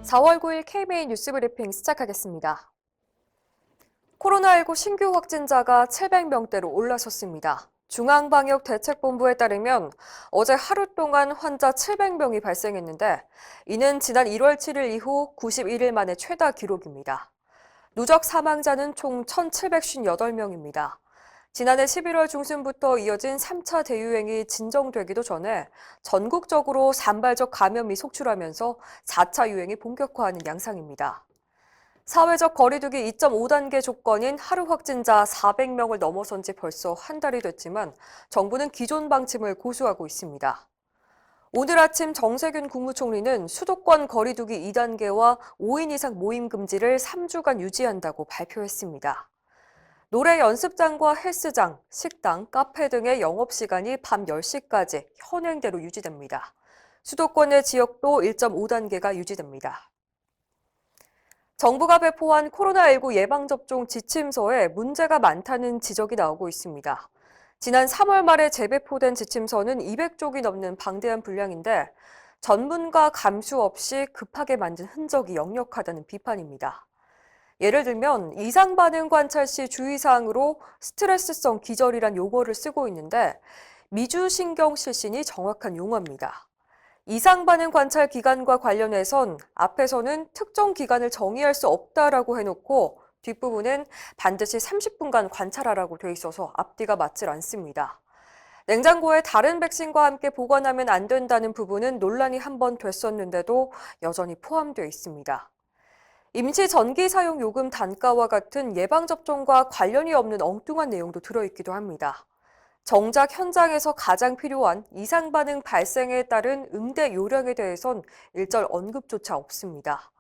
4월 9일 KBN 뉴스브리핑 시작하겠습니다. 코로나19 신규 확진자가 700명대로 올라섰습니다. 중앙방역대책본부에 따르면 어제 하루 동안 환자 700명이 발생했는데 이는 지난 1월 7일 이후 91일 만에 최다 기록입니다. 누적 사망자는 총 1,758명입니다. 지난해 11월 중순부터 이어진 3차 대유행이 진정되기도 전에 전국적으로 산발적 감염이 속출하면서 4차 유행이 본격화하는 양상입니다. 사회적 거리두기 2.5단계 조건인 하루 확진자 400명을 넘어선 지 벌써 한 달이 됐지만 정부는 기존 방침을 고수하고 있습니다. 오늘 아침 정세균 국무총리는 수도권 거리두기 2단계와 5인 이상 모임 금지를 3주간 유지한다고 발표했습니다. 노래 연습장과 헬스장, 식당, 카페 등의 영업시간이 밤 10시까지 현행대로 유지됩니다. 수도권의 지역도 1.5단계가 유지됩니다. 정부가 배포한 코로나19 예방접종 지침서에 문제가 많다는 지적이 나오고 있습니다. 지난 3월 말에 재배포된 지침서는 200쪽이 넘는 방대한 분량인데 전문가 감수 없이 급하게 만든 흔적이 역력하다는 비판입니다. 예를 들면 이상 반응 관찰 시 주의사항으로 스트레스성 기절이란 용어를 쓰고 있는데 미주신경 실신이 정확한 용어입니다. 이상 반응 관찰 기간과 관련해선 앞에서는 특정 기간을 정의할 수 없다라고 해놓고 뒷부분엔 반드시 30분간 관찰하라고 돼 있어서 앞뒤가 맞질 않습니다. 냉장고에 다른 백신과 함께 보관하면 안 된다는 부분은 논란이 한 번 됐었는데도 여전히 포함되어 있습니다. 임시 전기 사용 요금 단가와 같은 예방접종과 관련이 없는 엉뚱한 내용도 들어있기도 합니다. 정작 현장에서 가장 필요한 이상 반응 발생에 따른 응대 요령에 대해선 일절 언급조차 없습니다.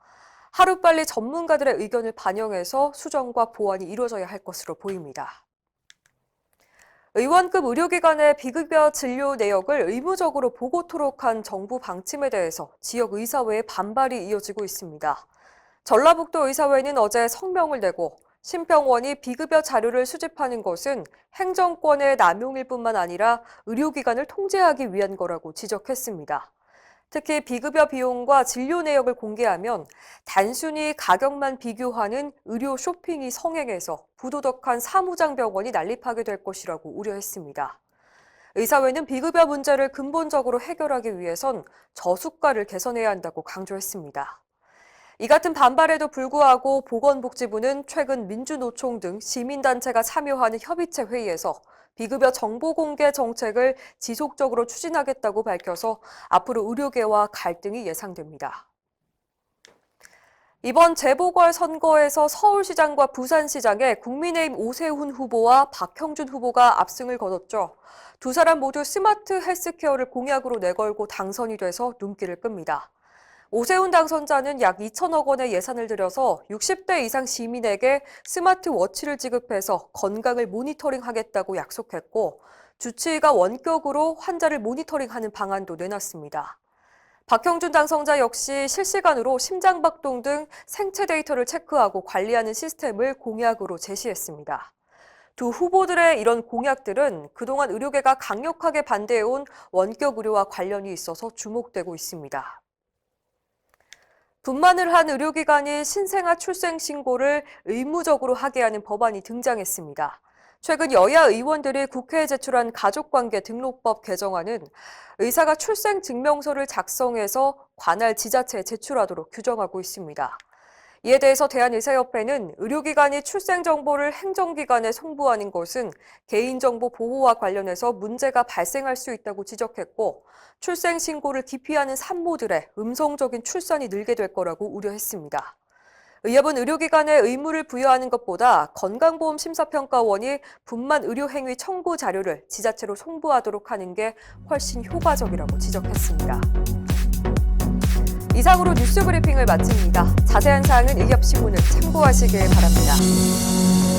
하루빨리 전문가들의 의견을 반영해서 수정과 보완이 이루어져야 할 것으로 보입니다. 의원급 의료기관의 비급여 진료 내역을 의무적으로 보고토록 한 정부 방침에 대해서 지역 의사회의 반발이 이어지고 있습니다. 전라북도 의사회는 어제 성명을 내고 심평원이 비급여 자료를 수집하는 것은 행정권의 남용일 뿐만 아니라 의료기관을 통제하기 위한 거라고 지적했습니다. 특히 비급여 비용과 진료 내역을 공개하면 단순히 가격만 비교하는 의료 쇼핑이 성행해서 부도덕한 사무장병원이 난립하게 될 것이라고 우려했습니다. 의사회는 비급여 문제를 근본적으로 해결하기 위해선 저수가를 개선해야 한다고 강조했습니다. 이 같은 반발에도 불구하고 보건복지부는 최근 민주노총 등 시민단체가 참여하는 협의체 회의에서 비급여 정보 공개 정책을 지속적으로 추진하겠다고 밝혀서 앞으로 의료계와 갈등이 예상됩니다. 이번 재보궐선거에서 서울시장과 부산시장에 국민의힘 오세훈 후보와 박형준 후보가 압승을 거뒀죠. 두 사람 모두 스마트 헬스케어를 공약으로 내걸고 당선이 돼서 눈길을 끕니다. 오세훈 당선자는 약 2천억 원의 예산을 들여서 60대 이상 시민에게 스마트워치를 지급해서 건강을 모니터링하겠다고 약속했고 주치의가 원격으로 환자를 모니터링하는 방안도 내놨습니다. 박형준 당선자 역시 실시간으로 심장박동 등 생체 데이터를 체크하고 관리하는 시스템을 공약으로 제시했습니다. 두 후보들의 이런 공약들은 그동안 의료계가 강력하게 반대해온 원격 의료와 관련이 있어서 주목되고 있습니다. 분만을 한 의료기관이 신생아 출생 신고를 의무적으로 하게 하는 법안이 등장했습니다. 최근 여야 의원들이 국회에 제출한 가족관계 등록법 개정안은 의사가 출생 증명서를 작성해서 관할 지자체에 제출하도록 규정하고 있습니다. 이에 대해서 대한의사협회는 의료기관이 출생 정보를 행정기관에 송부하는 것은 개인정보 보호와 관련해서 문제가 발생할 수 있다고 지적했고 출생 신고를 기피하는 산모들의 음성적인 출산이 늘게 될 거라고 우려했습니다. 의협은 의료기관에 의무를 부여하는 것보다 건강보험심사평가원이 분만 의료행위 청구 자료를 지자체로 송부하도록 하는 게 훨씬 효과적이라고 지적했습니다. 이상으로 뉴스 브리핑을 마칩니다. 자세한 사항은 의협신문을 참고하시길 바랍니다.